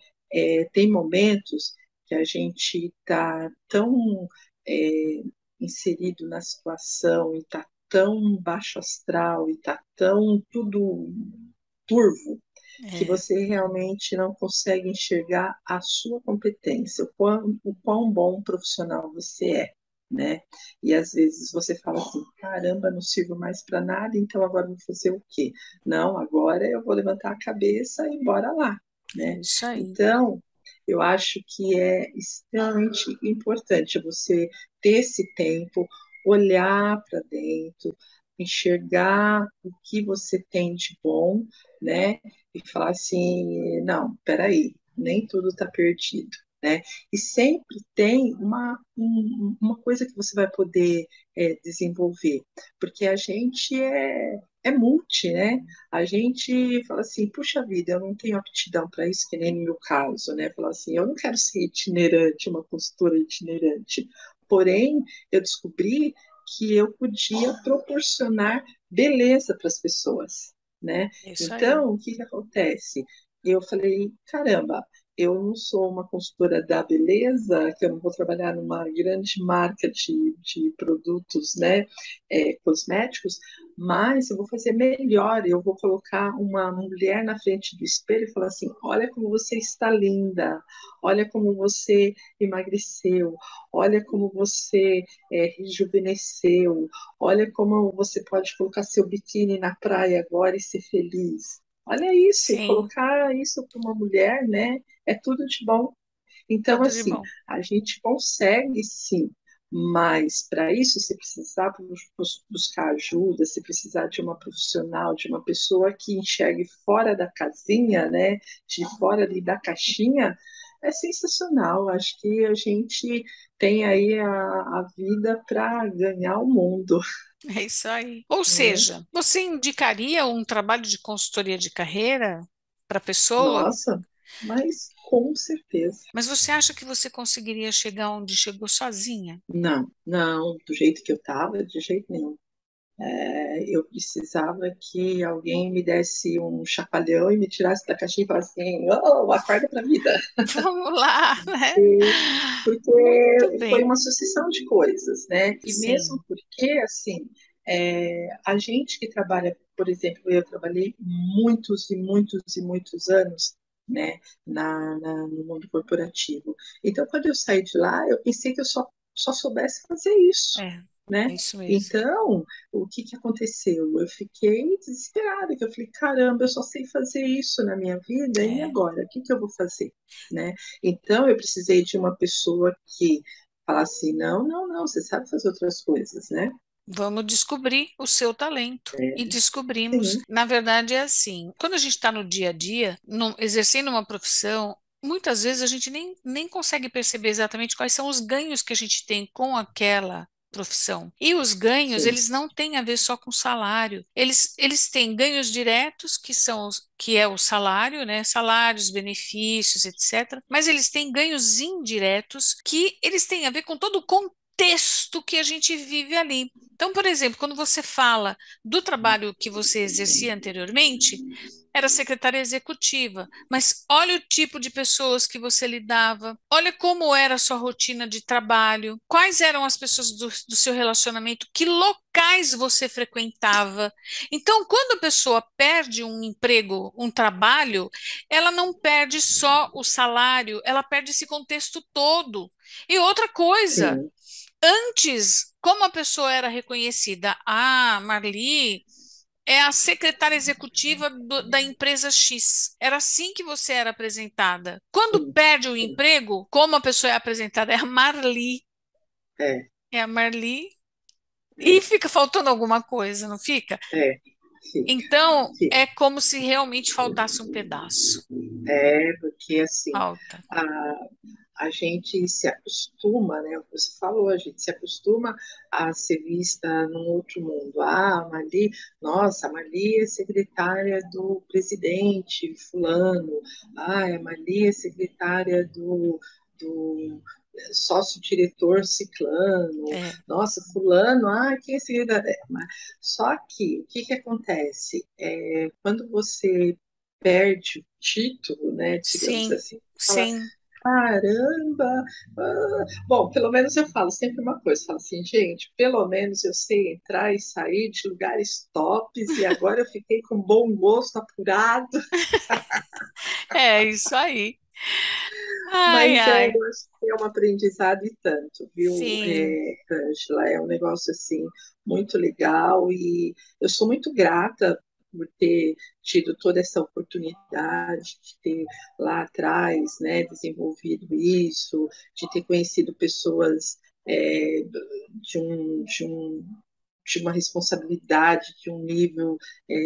tem momentos que a gente está tão é, inserido na situação e está tão baixo astral e está tão tudo turvo que
É,
você realmente não consegue enxergar a sua competência, o quão bom profissional você é, né? E às vezes você fala assim, caramba, não sirvo mais para nada, então agora eu vou fazer o quê? Não, agora eu vou levantar a cabeça e bora lá,
é
né?
isso aí.
Então, eu acho que é extremamente importante você ter esse tempo, olhar para dentro, enxergar o que você tem de bom, né? E falar assim, não, peraí, nem tudo está perdido, né? E sempre tem uma coisa que você vai poder desenvolver, porque a gente é multi, né? A gente fala assim, puxa vida, eu não tenho aptidão para isso, que nem no meu caso, né? Falar assim, eu não quero ser itinerante, uma consultora itinerante. Porém, eu descobri que eu podia proporcionar beleza para as pessoas, né?
É isso aí.
Então, o que que acontece? Eu falei, caramba, eu não sou uma consultora da beleza, que eu não vou trabalhar numa grande marca de produtos, né, cosméticos, mas eu vou fazer melhor, eu vou colocar uma mulher na frente do espelho e falar assim, olha como você está linda, olha como você emagreceu, olha como você rejuvenesceu, olha como você pode colocar seu biquíni na praia agora e ser feliz. Olha isso,
Sim,
colocar isso para uma mulher, né? É tudo de bom. Então,
tudo de
assim,
bom.
a gente consegue sim, mas para isso você precisar buscar ajuda, você precisar de uma profissional, de uma pessoa que enxergue fora da casinha, né? De fora ali da caixinha, é sensacional. Acho que a gente tem aí a vida para ganhar o mundo,
É isso aí. Ou
né?
seja, você indicaria um trabalho de consultoria de carreira para a pessoa?
Nossa, mas com certeza.
Mas você acha que você conseguiria chegar onde chegou sozinha?
Não, não, do jeito que eu estava, de jeito nenhum. Eu precisava que alguém me desse um chacoalhão e me tirasse da caixinha e falasse assim, oh, acorda para a vida.
Vamos lá, né? Muito
Porque foi
bem.
uma sucessão de coisas, né? E mesmo
Sim,
porque, assim, a gente que trabalha, por exemplo, eu trabalhei muitos e muitos e muitos anos, né, no mundo corporativo. Então, quando eu saí de lá, eu pensei que eu só soubesse fazer isso,
é.
né?
É isso mesmo.
Então, o que que aconteceu? Eu fiquei desesperada, que eu falei, caramba, eu só sei fazer isso na minha vida, e
É.
agora? O que que eu vou fazer, né? Então, eu precisei de uma pessoa que falasse, não, não, não, você sabe fazer outras coisas, né?
Vamos descobrir o seu talento. E
É,
descobrimos.
sim,
Na verdade, é assim: quando a gente está no dia a dia, exercendo uma profissão, muitas vezes a gente nem consegue perceber exatamente quais são os ganhos que a gente tem com aquela profissão. E os ganhos,
sim,
eles não têm a ver só com salário. Eles têm ganhos diretos, que é o salário, né? Salários, benefícios, etc. Mas eles têm ganhos indiretos que eles têm a ver com todo o contexto que a gente vive ali. Então, por exemplo, quando você fala do trabalho que você exercia anteriormente, era secretária executiva, mas olha o tipo de pessoas que você lidava, olha como era a sua rotina de trabalho, quais eram as pessoas do seu relacionamento, que locais você frequentava. Então, quando a pessoa perde um emprego, um trabalho, ela não perde só o salário, ela perde esse contexto todo. E outra coisa,
sim,
antes, como a pessoa era reconhecida? Ah, Marli é a secretária executiva da empresa X. Era assim que você era apresentada. Quando
sim,
perde o
sim,
emprego, como a pessoa é apresentada? É a Marli.
é,
É a Marli. E
é,
fica faltando alguma coisa, não fica?
é, fica,
Então, é
fica.
como se realmente faltasse um pedaço.
É, porque assim,
Falta.
a, a gente se acostuma, né? Você falou, a gente se acostuma a ser vista num outro mundo. Ah, a Marli, nossa, a Marli é secretária do presidente fulano. Ah, a Marli é secretária do sócio-diretor ciclano.
É.
Nossa, fulano, ah, quem é secretário? Só que, o que que acontece? Quando você perde o título, né, digamos
Sim,
assim, fala,
sim.
caramba! Bom, pelo menos eu falo sempre uma coisa, eu falo assim, gente, pelo menos eu sei entrar e sair de lugares tops e agora eu fiquei com bom gosto apurado,
É isso aí. Ai,
mas
ai.
eu acho que é um aprendizado e tanto, viu,
Sim,
Ângela? É um negócio assim muito legal e eu sou muito grata por ter tido toda essa oportunidade de ter lá atrás, né, desenvolvido isso, de ter conhecido pessoas é, de uma responsabilidade, de um nível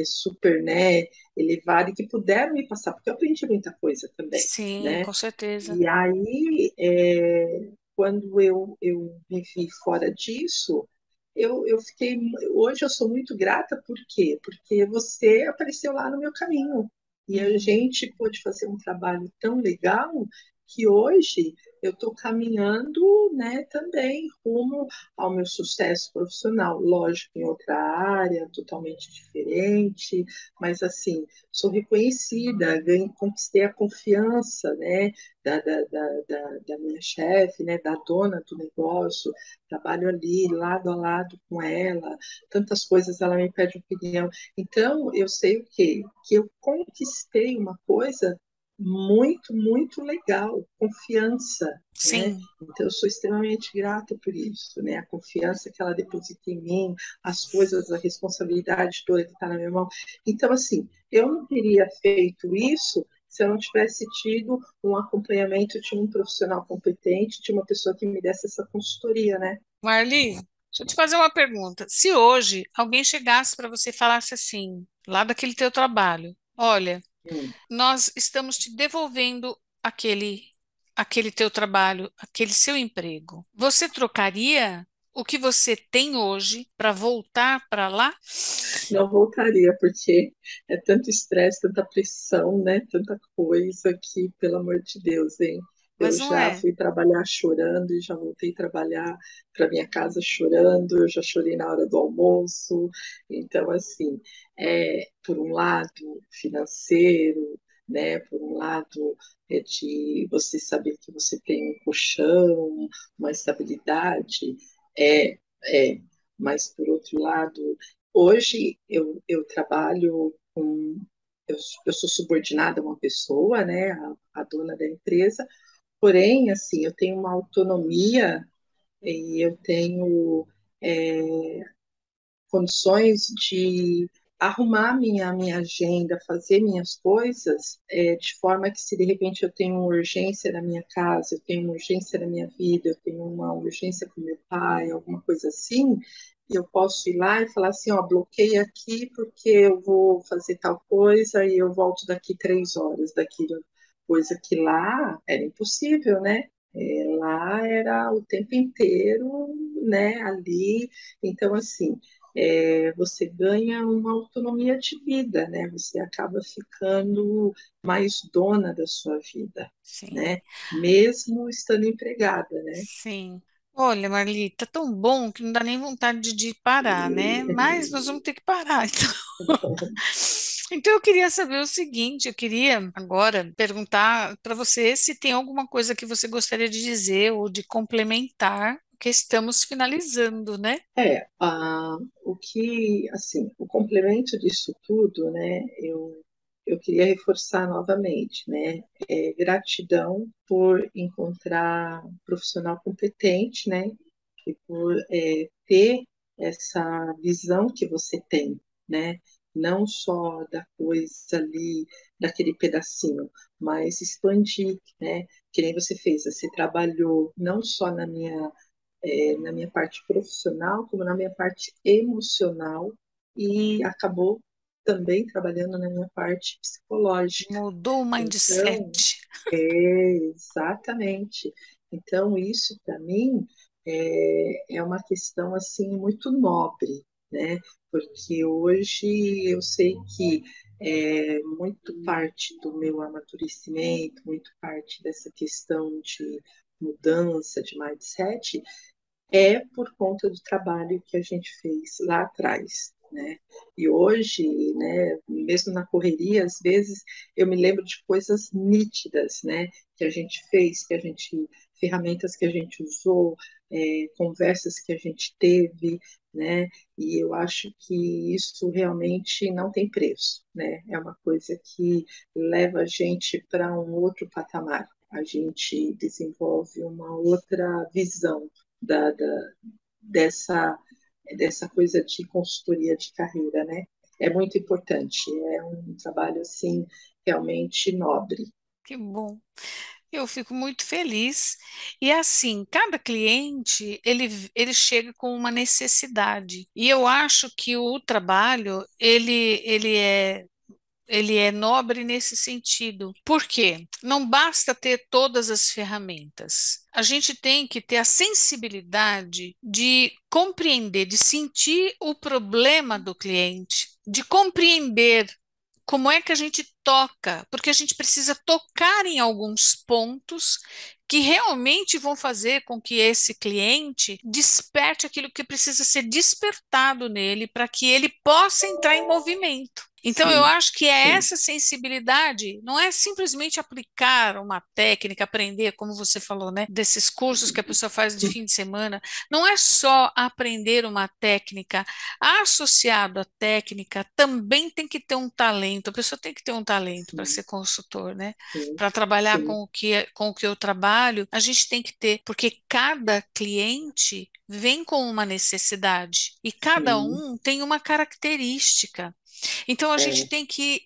super, né, elevado, e que puderam me passar, porque eu aprendi muita coisa também,
sim,
né?
com certeza.
E aí, quando eu me vi fora disso, eu fiquei. Hoje eu sou muito grata, por quê? Porque você apareceu lá no meu caminho. E a
Uhum.
gente pôde fazer um trabalho tão legal que hoje eu estou caminhando, né, também rumo ao meu sucesso profissional. Lógico, em outra área, totalmente diferente, mas assim, sou reconhecida, conquistei a confiança, né, da minha chefe, né, da dona do negócio, trabalho ali lado a lado com ela, tantas coisas ela me pede opinião. Então, eu sei o quê? Que eu conquistei uma coisa muito, muito legal, confiança, né?
Sim,
Então, eu sou extremamente grata por isso, né? A confiança que ela deposita em mim, as coisas, a responsabilidade toda que está na minha mão. Então, assim, eu não teria feito isso se eu não tivesse tido um acompanhamento de um profissional competente, de uma pessoa que me desse essa consultoria, né?
Marli, deixa eu te fazer uma pergunta. Se hoje alguém chegasse para você e falasse assim, lá daquele teu trabalho, olha,
Hum.
nós estamos te devolvendo aquele teu trabalho, aquele seu emprego. Você trocaria o que você tem hoje para voltar para lá?
Não voltaria, porque é tanto estresse, tanta pressão, né? Tanta coisa que, pelo amor de Deus, hein? Eu
Mas não
já
é.
fui trabalhar chorando e já voltei a trabalhar para minha casa chorando. Eu já chorei na hora do almoço. Então, assim, por um lado financeiro, né? Por um lado de você saber que você tem um colchão, uma estabilidade, é, é. Mas por outro lado hoje eu trabalho com. Eu sou subordinada a uma pessoa, né, a dona da empresa, porém, assim, eu tenho uma autonomia e eu tenho. condições de arrumar minha agenda, fazer minhas coisas, de forma que se de repente eu tenho uma urgência na minha casa, eu tenho uma urgência na minha vida, eu tenho uma urgência com meu pai, alguma coisa assim, eu posso ir lá e falar assim, ó, bloqueia aqui porque eu vou fazer tal coisa e eu volto daqui 3 horas, daquilo, coisa que lá era impossível, né? Lá era o tempo inteiro, né, ali. Então, assim, você ganha uma autonomia de vida, né? Você acaba ficando mais dona da sua vida,
Sim,
né? Mesmo estando empregada, né?
sim. Olha, Marli, tá tão bom que não dá nem vontade de parar, né? Mas nós vamos ter que parar, então. Então eu queria saber o seguinte, eu queria agora perguntar para você se tem alguma coisa que você gostaria de dizer ou de complementar, que estamos finalizando, né?
O que, assim, o complemento disso tudo, né? Eu queria reforçar novamente, né? Gratidão por encontrar um profissional competente, né? E por ter essa visão que você tem, né? Não só da coisa ali, daquele pedacinho, mas expandir, né? Que nem você fez, você trabalhou não só na minha parte profissional, como na minha parte emocional, e acabou também trabalhando na minha parte psicológica.
Mudou o
Então,
mindset.
exatamente. Então, isso para mim é uma questão assim muito nobre, né? Porque hoje eu sei que muito parte do meu amadurecimento, muito parte dessa questão de mudança de mindset por conta do trabalho que a gente fez lá atrás, né? E hoje, né, mesmo na correria, às vezes eu me lembro de coisas nítidas, né, que a gente fez, ferramentas que a gente usou, conversas que a gente teve, né? E eu acho que isso realmente não tem preço, né? É uma coisa que leva a gente para um outro patamar. A gente desenvolve uma outra visão da, da, dessa, dessa coisa de consultoria de carreira, né? É muito importante, é um trabalho, assim, realmente nobre.
Que bom. Eu fico muito feliz. E assim, cada cliente, ele chega com uma necessidade. E eu acho que o trabalho, ele é nobre nesse sentido. Por quê? Não basta ter todas as ferramentas. A gente tem que ter a sensibilidade de compreender, de sentir o problema do cliente, de compreender como é que a gente toca, porque a gente precisa tocar em alguns pontos que realmente vão fazer com que esse cliente desperte aquilo que precisa ser despertado nele para que ele possa entrar em movimento. Então, eu
Sim,
acho que é
sim,
essa sensibilidade, não é simplesmente aplicar uma técnica, aprender, como você falou, né, desses cursos que a pessoa faz de fim de semana, não é só aprender uma técnica, associado à técnica, também tem que ter um talento, a pessoa tem que ter um talento para
sim,
ser consultor, né?
sim,
Para trabalhar
sim,
com o que eu trabalho, a gente tem que ter, porque cada cliente vem com uma necessidade e cada
sim.
um tem uma característica. Então
É,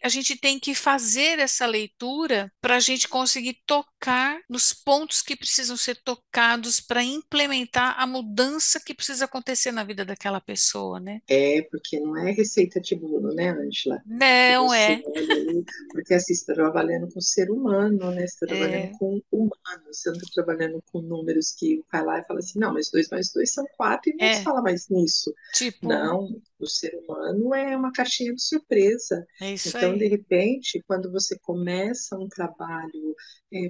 a gente tem que fazer essa leitura para a gente conseguir tocar nos pontos que precisam ser tocados para implementar a mudança que precisa acontecer na vida daquela pessoa, né?
porque não é receita de bolo, né, Ângela? Se
Não
você
é,
olha ali, porque assim, você está trabalhando com ser humano, né? Você está trabalhando
é,
com humano, você não está trabalhando com números que vai lá e fala assim, não, mas 2 mais 2 são 4 e não se
é,
fala mais nisso.
tipo,
Não, o ser humano é uma caixinha de surpresa.
é isso
Então, de
aí.
repente, quando você começa um trabalho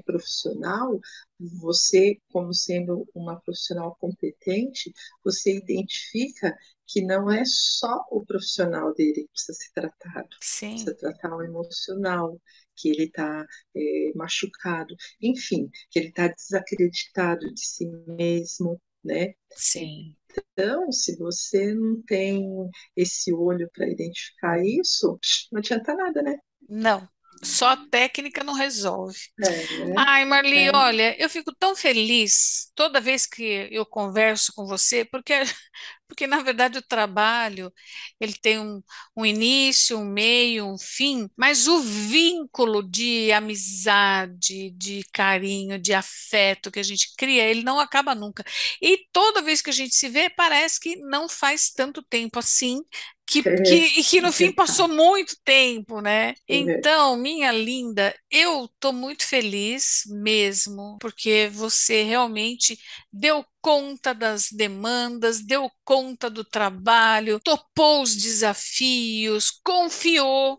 profissional, você, como sendo uma profissional competente, você identifica que não é só o profissional dele que precisa ser tratado,
Sim,
precisa tratar o emocional, que ele está machucado, enfim, que ele está desacreditado de si mesmo, né?
sim.
Então, se você não tem esse olho para identificar isso, não adianta nada, né?
Não, só técnica não resolve.
É,
Ai, Marli,
é,
olha, eu fico tão feliz toda vez que eu converso com você, porque Porque, na verdade, o trabalho, ele tem um início, um meio, um fim, mas o vínculo de amizade, de carinho, de afeto que a gente cria, ele não acaba nunca. E toda vez que a gente se vê, parece que não faz tanto tempo assim, e que
É
no fim passou
verdade,
muito tempo, né?
é verdade.
Então, minha linda, eu estou muito feliz mesmo, porque você realmente deu conta das demandas, deu conta do trabalho, topou os desafios,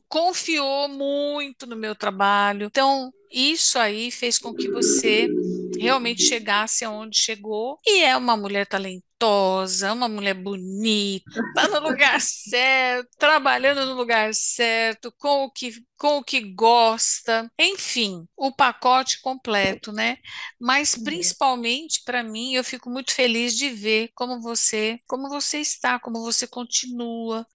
confiou muito no meu trabalho. Então, isso aí fez com que você realmente chegasse aonde chegou e é uma mulher talentosa, uma mulher bonita, tá no lugar certo, trabalhando no lugar certo, com o que gosta, enfim, o pacote completo, né? Mas principalmente para mim, eu fico muito feliz de ver como você está, como você continua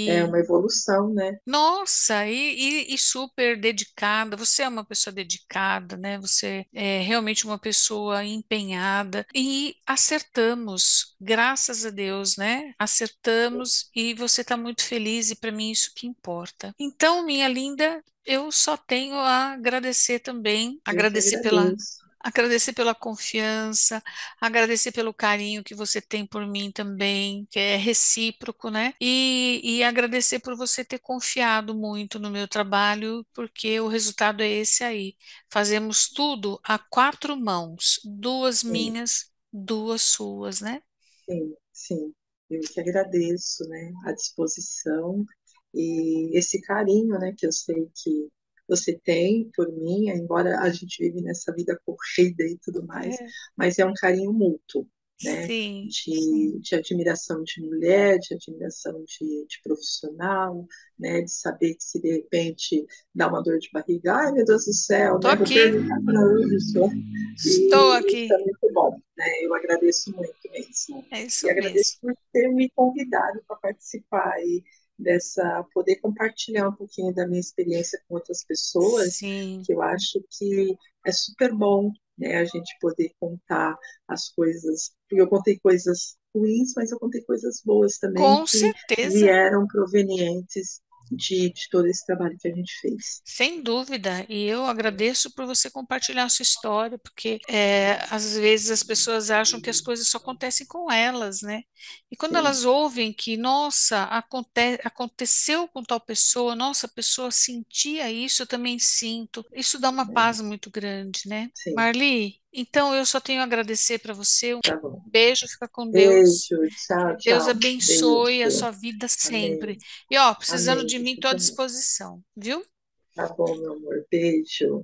É
e
uma evolução, né?
nossa, e super dedicada. Você é uma pessoa dedicada, né? Você é realmente uma pessoa empenhada e acertamos, graças a Deus, né? Acertamos e você está muito feliz e para mim isso que importa. Então, minha linda, eu só tenho a agradecer também,
Eu que agradeço.
agradecer pela confiança, agradecer pelo carinho que você tem por mim também, que é recíproco, né? E agradecer por você ter confiado muito no meu trabalho, porque o resultado é esse aí. Fazemos tudo a quatro mãos, duas
Sim,
minhas, duas suas, né?
sim, sim. Eu que agradeço, né, a disposição e esse carinho, né, que eu sei que você tem por mim, embora a gente vive nessa vida corrida e tudo mais,
É,
mas é um carinho mútuo, né,
sim, sim.
de admiração de mulher, de admiração de profissional, né, de saber que se de repente dá uma dor de barriga, ai meu Deus do céu,
Tô
né, vou
aqui,
perguntar para a Úrsula,
estou
e isso é
aqui.
muito bom, né, eu agradeço muito mesmo.
É
E
isso
agradeço
mesmo.
por ter me convidado para participar aí dessa, poder compartilhar um pouquinho da minha experiência com outras pessoas,
Sim,
que eu acho que é super bom, né, a gente poder contar as coisas, porque eu contei coisas ruins, mas eu contei coisas boas também
com
que
certeza.
vieram provenientes de todo esse trabalho que a gente fez.
Sem dúvida, e eu agradeço por você compartilhar a sua história, porque às vezes as pessoas acham que as coisas só acontecem com elas, né? E quando
Sim,
elas ouvem que, nossa, aconteceu com tal pessoa, nossa, a pessoa sentia isso, eu também sinto, isso dá uma
né?
paz muito grande, né?
Sim,
Marli, então eu só tenho a agradecer para você, um
tá bom.
beijo, fica com Deus.
Beijo,
Que
tchau,
Deus
tchau.
abençoe a
Beijo.
sua vida
Amém.
sempre. E ó, precisando
Amém.
de mim,
Você
estou à
também.
disposição, viu?
Tá bom, meu amor. Beijo.